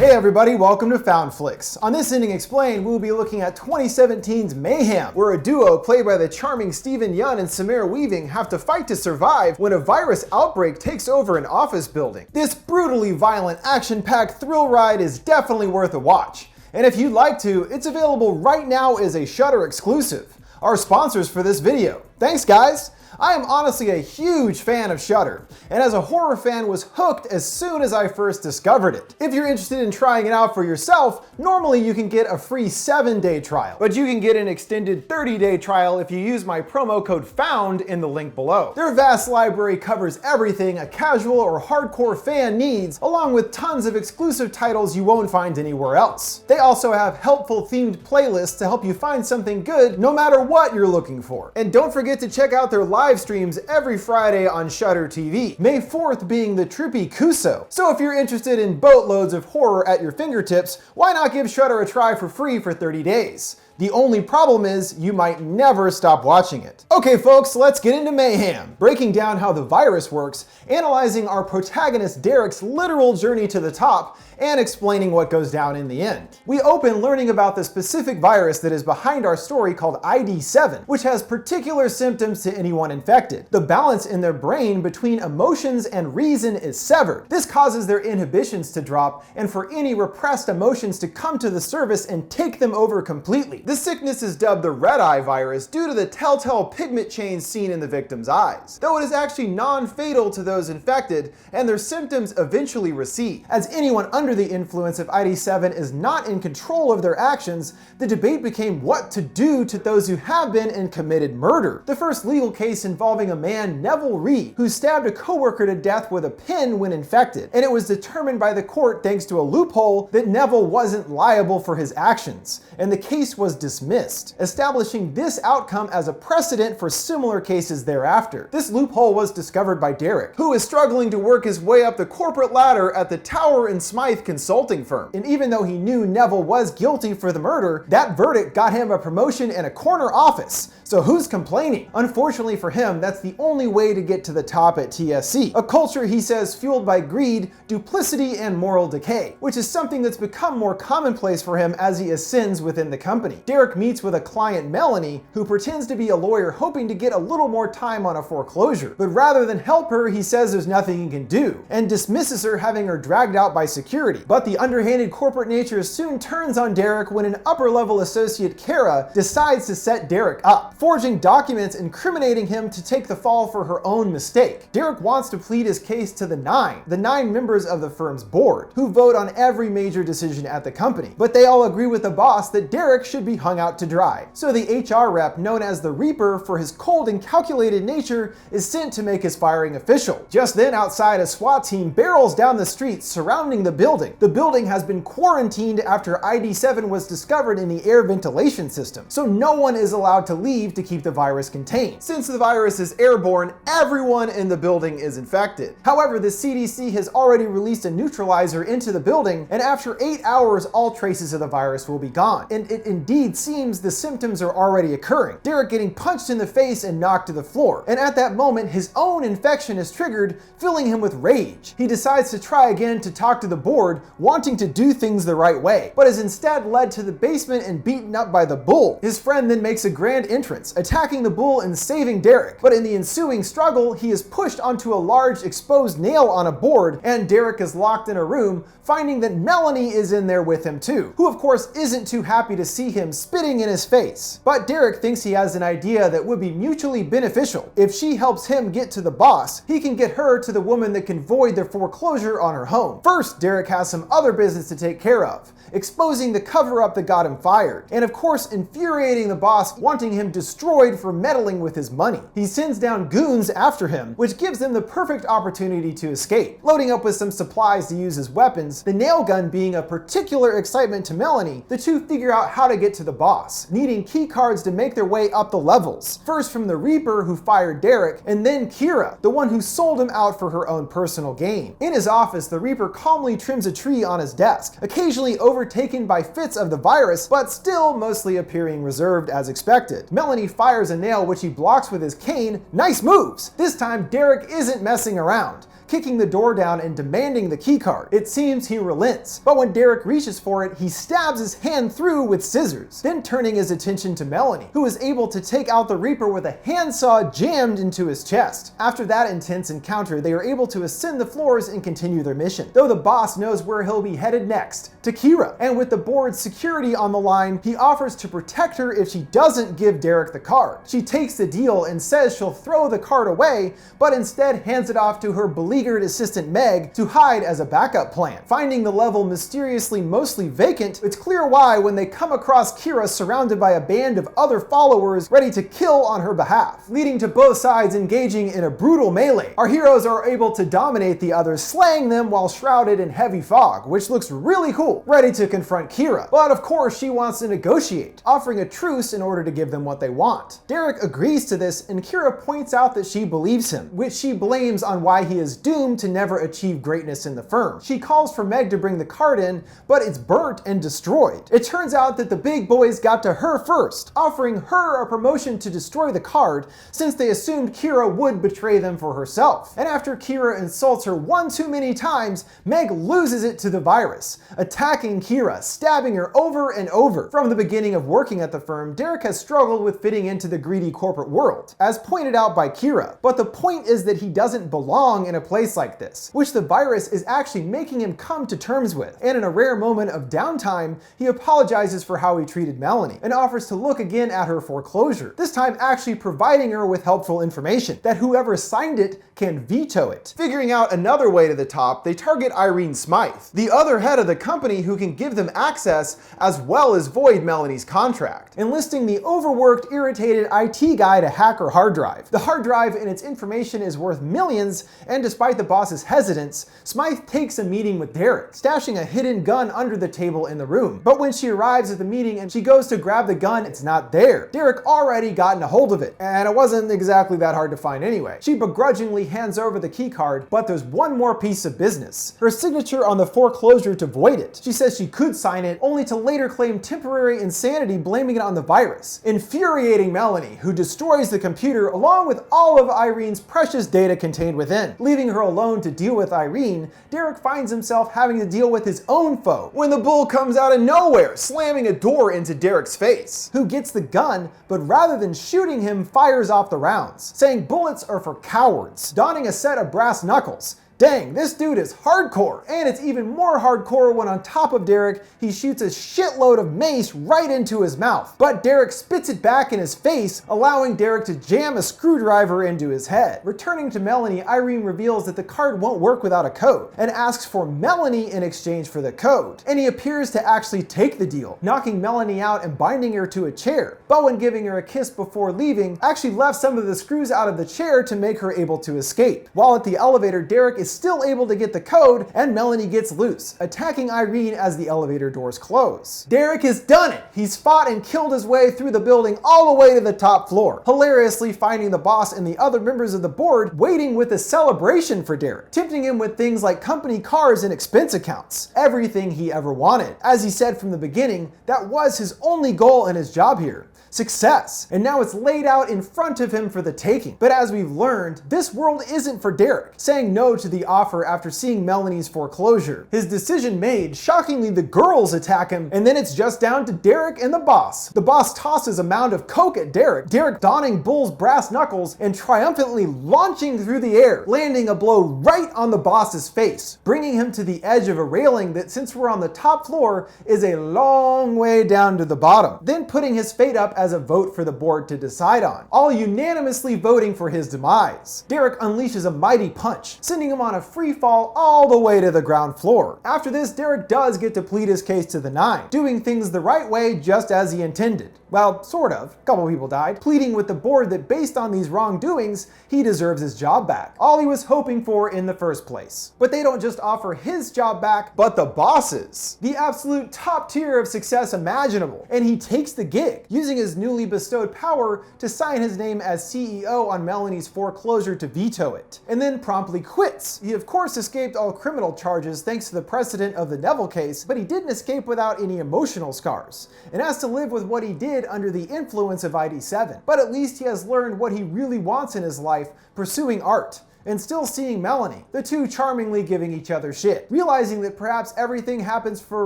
Hey everybody, welcome to FoundFlix. On this Ending Explained, we'll be looking at 2017's Mayhem, where a duo played by the charming Steven Yeun and Samara Weaving have to fight to survive when a virus outbreak takes over an office building. This brutally violent, action-packed thrill ride is definitely worth a watch. And if you'd like to, it's available right now as a Shudder exclusive. Our sponsors for this video. Thanks guys! I am honestly a huge fan of Shudder, and as a horror fan was hooked as soon as I first discovered it. If you're interested in trying it out for yourself, normally you can get a free 7-day trial, but you can get an extended 30-day trial if you use my promo code FOUND in the link below. Their vast library covers everything a casual or hardcore fan needs, along with tons of exclusive titles you won't find anywhere else. They also have helpful themed playlists to help you find something good no matter what you're looking for. And don't forget to check out their live streams every Friday on Shudder TV, May 4th being the trippy Kuso. So if you're interested in boatloads of horror at your fingertips, why not give Shudder a try for free for 30 days? The only problem is you might never stop watching it. Okay folks, let's get into Mayhem, breaking down how the virus works, analyzing our protagonist Derek's literal journey to the top, and explaining what goes down in the end. We open learning about the specific virus that is behind our story called ID7, which has particular symptoms to anyone infected. The balance in their brain between emotions and reason is severed. This causes their inhibitions to drop and for any repressed emotions to come to the surface and take them over completely. The sickness is dubbed the red eye virus due to the telltale pigment chains seen in the victim's eyes, though it is actually non-fatal to those infected, and their symptoms eventually recede. As anyone under the influence of ID7 is not in control of their actions, the debate became what to do to those who have been and committed murder. The first legal case involving a man, Neville Reed, who stabbed a coworker to death with a pin when infected, and it was determined by the court thanks to a loophole that Neville wasn't liable for his actions, and the case was dismissed, establishing this outcome as a precedent for similar cases thereafter. This loophole was discovered by Derek, who is struggling to work his way up the corporate ladder at the Tower and Smythe consulting firm. And even though he knew Neville was guilty for the murder, that verdict got him a promotion and a corner office. So who's complaining? Unfortunately for him, that's the only way to get to the top at TSC. A culture, he says, fueled by greed, duplicity, and moral decay, which is something that's become more commonplace for him as he ascends within the company. Derek meets with a client, Melanie, who pretends to be a lawyer hoping to get a little more time on a foreclosure. But rather than help her, he says there's nothing he can do, and dismisses her, having her dragged out by security. But the underhanded corporate nature soon turns on Derek when an upper-level associate, Kara, decides to set Derek up, forging documents incriminating him to take the fall for her own mistake. Derek wants to plead his case to the nine members of the firm's board, who vote on every major decision at the company. But they all agree with the boss that Derek should be hung out to dry. So the HR rep, known as the Reaper for his cold and calculated nature, is sent to make his firing official. Just then, outside, a SWAT team barrels down the street surrounding the building. The building has been quarantined after ID7 was discovered in the air ventilation system, so no one is allowed to leave to keep the virus contained. Since the virus is airborne, everyone in the building is infected. However, the CDC has already released a neutralizer into the building, and after 8 hours, all traces of the virus will be gone. And it indeed seems the symptoms are already occurring. Derek getting punched in the face and knocked to the floor. And at that moment, his own infection is triggered, filling him with rage. He decides to try again to talk to the board, wanting to do things the right way, but is instead led to the basement and beaten up by the bull. His friend then makes a grand entrance, attacking the bull and saving Derek. But in the ensuing struggle, he is pushed onto a large exposed nail on a board, and Derek is locked in a room, finding that Melanie is in there with him too, who of course isn't too happy to see him spitting in his face. But Derek thinks he has an idea that would be mutually beneficial. If she helps him get to the boss, he can get her to the woman that can void their foreclosure on her home. First, Derek has some other business to take care of, exposing the cover-up that got him fired, and of course infuriating the boss, wanting him destroyed for meddling with his money. He sends down goons after him, which gives them the perfect opportunity to escape, loading up with some supplies to use as weapons, the nail gun being a particular excitement to Melanie. The two figure out how to get to the boss, needing key cards to make their way up the levels, first from the Reaper who fired Derek, and then Kira, the one who sold him out for her own personal gain. In his office, the Reaper calmly trims a tree on his desk, occasionally overtaken by fits of the virus, but still mostly appearing reserved as expected. Melanie fires a nail which he blocks with his cane. Nice moves! This time, Derek isn't messing around, kicking the door down and demanding the keycard. It seems he relents, but when Derek reaches for it, he stabs his hand through with scissors, then turning his attention to Melanie, who is able to take out the Reaper with a handsaw jammed into his chest. After that intense encounter, they are able to ascend the floors and continue their mission, though the boss knows where he'll be headed next, to Kira. And with the board's security on the line, he offers to protect her if she doesn't give Derek the card. She takes the deal and says she'll throw the card away, but instead hands it off to her beleaguered assistant Meg to hide as a backup plan. Finding the level mysteriously mostly vacant, it's clear why when they come across Kira surrounded by a band of other followers ready to kill on her behalf, leading to both sides engaging in a brutal melee. Our heroes are able to dominate the others, slaying them while shrouded in heavy fog, which looks really cool, ready to confront Kira. But of course she wants to negotiate, offering a truce in order to give them what they want. Derek agrees to this, and Kira points out that she believes him, which she blames on why he is doomed to never achieve greatness in the firm. She calls for Meg to bring the card in, but it's burnt and destroyed. It turns out that the big boys got to her first, offering her a promotion to destroy the card since they assumed Kira would betray them for herself. And after Kira insults her one too many times, Meg loses it to the virus, attacking Kira, stabbing her over and over. From the beginning of working at the firm, Derek has struggled with fitting into the greedy corporate world, as pointed out by Kira. But the point is that he doesn't belong in a place like this, which the virus is actually making him come to terms with. And in a rare moment of downtime, he apologizes for how he treated Melanie and offers to look again at her foreclosure, this time actually providing her with helpful information that whoever signed it can veto it. Figuring out another way to the top, they target Irene Smythe, the other head of the company who can give them access as well as void Melanie's contract, enlisting the overworked, irritated IT guy to hack her hard drive. The hard drive and its information is worth millions, and despite the boss's hesitance, Smythe takes a meeting with Derek, stashing a hidden gun under the table in the room. But when she arrives at the meeting and she goes to grab the gun, it's not there. Derek already gotten a hold of it, and it wasn't exactly that hard to find anyway. She begrudgingly hands over the key card, but there's one more piece of business: her signature on the foreclosure to void it. She says she could sign it, only to later claim temporary insanity, blaming it on the virus, infuriating Melanie, who destroys the computer along with all of Irene's precious data contained within. Leaving her alone to deal with Irene, Derek finds himself having to deal with his own foe when the bull comes out of nowhere, slamming a door into Derek's face, who gets the gun, but rather than shooting him, fires off the rounds, saying bullets are for cowards, donning a set of brass knuckles. Dang, this dude is hardcore. And it's even more hardcore when on top of Derek, he shoots a shitload of mace right into his mouth. But Derek spits it back in his face, allowing Derek to jam a screwdriver into his head. Returning to Melanie, Irene reveals that the card won't work without a code, and asks for Melanie in exchange for the code. And he appears to actually take the deal, knocking Melanie out and binding her to a chair. But when giving her a kiss before leaving, actually left some of the screws out of the chair to make her able to escape. While at the elevator, Derek is still able to get the code, and Melanie gets loose, attacking Irene as the elevator doors close. Derek has done it! He's fought and killed his way through the building all the way to the top floor, hilariously finding the boss and the other members of the board waiting with a celebration for Derek, tempting him with things like company cars and expense accounts, everything he ever wanted. As he said from the beginning, that was his only goal in his job here: success. And now it's laid out in front of him for the taking. But as we've learned, this world isn't for Derek, saying no to the offer after seeing Melanie's foreclosure. His decision made, shockingly the girls attack him, and then it's just down to Derek and the boss. The boss tosses a mound of coke at Derek, donning Bull's brass knuckles and triumphantly launching through the air, landing a blow right on the boss's face, bringing him to the edge of a railing that, since we're on the top floor, is a long way down to the bottom, then putting his fate up as a vote for the board to decide on, all unanimously voting for his demise. Derek unleashes a mighty punch, sending him on a free fall all the way to the ground floor. After this, Derek does get to plead his case to the 9, doing things the right way just as he intended. Well, sort of. A couple people died, pleading with the board that based on these wrongdoings, he deserves his job back, all he was hoping for in the first place. But they don't just offer his job back, but the boss's, the absolute top tier of success imaginable, and he takes the gig, using his newly bestowed power to sign his name as CEO on Melanie's foreclosure to veto it, and then promptly quits. He of course escaped all criminal charges thanks to the precedent of the Neville case, but he didn't escape without any emotional scars, and has to live with what he did under the influence of ID7. But at least he has learned what he really wants in his life, pursuing art, and still seeing Melanie, the two charmingly giving each other shit, realizing that perhaps everything happens for a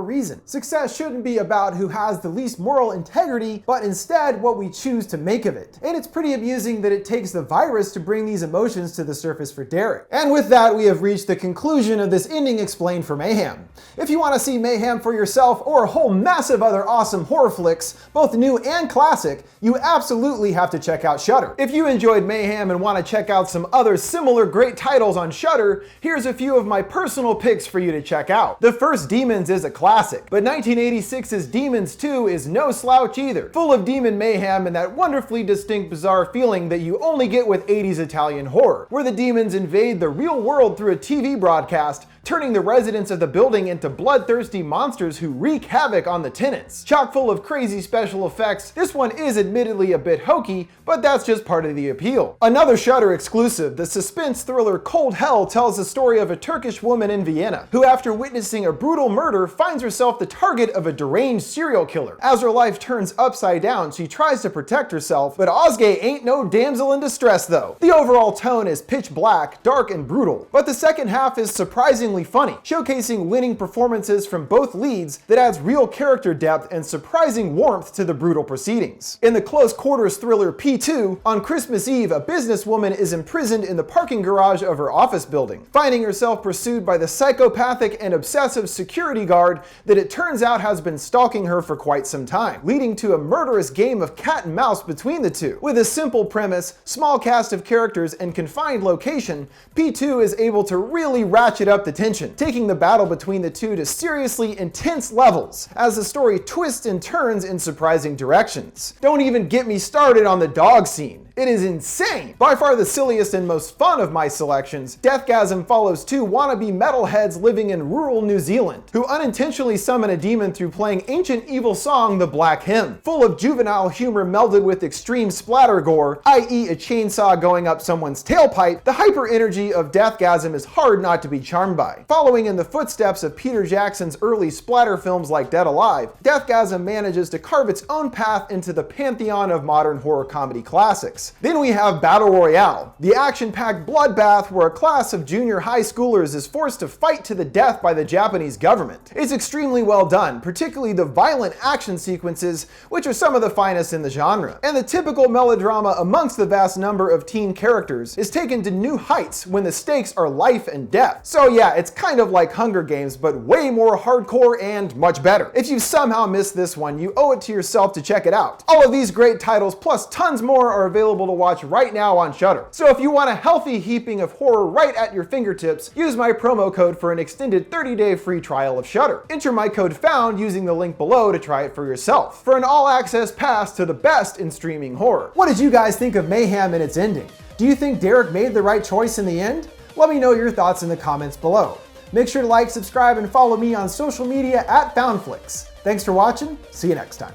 reason. Success shouldn't be about who has the least moral integrity, but instead what we choose to make of it. And it's pretty amusing that it takes the virus to bring these emotions to the surface for Derek. And with that, we have reached the conclusion of this ending explained for Mayhem. If you want to see Mayhem for yourself or a whole massive other awesome horror flicks, both new and classic, you absolutely have to check out Shudder. If you enjoyed Mayhem and want to check out some other similar great titles on Shudder, here's a few of my personal picks for you to check out. The first Demons is a classic, but 1986's Demons 2 is no slouch either, full of demon mayhem and that wonderfully distinct bizarre feeling that you only get with 80s Italian horror, where the demons invade the real world through a TV broadcast, turning the residents of the building into bloodthirsty monsters who wreak havoc on the tenants. Chock full of crazy special effects, this one is admittedly a bit hokey, but that's just part of the appeal. Another Shudder exclusive, the suspense thriller Cold Hell tells the story of a Turkish woman in Vienna, who after witnessing a brutal murder finds herself the target of a deranged serial killer. As her life turns upside down, she tries to protect herself, but Ozge ain't no damsel in distress though. The overall tone is pitch black, dark and brutal, but the second half is surprisingly funny, showcasing winning performances from both leads that adds real character depth and surprising warmth to the brutal proceedings. In the close quarters thriller P2, on Christmas Eve, a businesswoman is imprisoned in the parking garage of her office building, finding herself pursued by the psychopathic and obsessive security guard that it turns out has been stalking her for quite some time, leading to a murderous game of cat and mouse between the two. With a simple premise, small cast of characters, and confined location, P2 is able to really ratchet up the tension, taking the battle between the two to seriously intense levels, as the story twists and turns in surprising directions. Don't even get me started on the dog scene. It is insane! By far the silliest and most fun of my selections, DEATHGASM follows two wannabe metalheads living in rural New Zealand, who unintentionally summon a demon through playing ancient evil song The Black Hymn. Full of juvenile humor melded with extreme splatter gore, i.e. a chainsaw going up someone's tailpipe, the hyper energy of DEATHGASM is hard not to be charmed by. Following in the footsteps of Peter Jackson's early splatter films like Dead Alive, DEATHGASM manages to carve its own path into the pantheon of modern horror comedy classics. Then we have Battle Royale, the action-packed bloodbath where a class of junior high schoolers is forced to fight to the death by the Japanese government. It's extremely well done, particularly the violent action sequences, which are some of the finest in the genre. And the typical melodrama amongst the vast number of teen characters is taken to new heights when the stakes are life and death. So yeah, it's kind of like Hunger Games, but way more hardcore and much better. If you somehow missed this one, you owe it to yourself to check it out. All of these great titles, plus tons more, are available to watch right now on Shudder. So if you want a healthy heaping of horror right at your fingertips, use my promo code for an extended 30-day free trial of Shudder. Enter my code FOUND using the link below to try it for yourself, for an all-access pass to the best in streaming horror. What did you guys think of Mayhem and its ending? Do you think Derek made the right choice in the end? Let me know your thoughts in the comments below. Make sure to like, subscribe, and follow me on social media at FoundFlix. Thanks for watching. See you next time.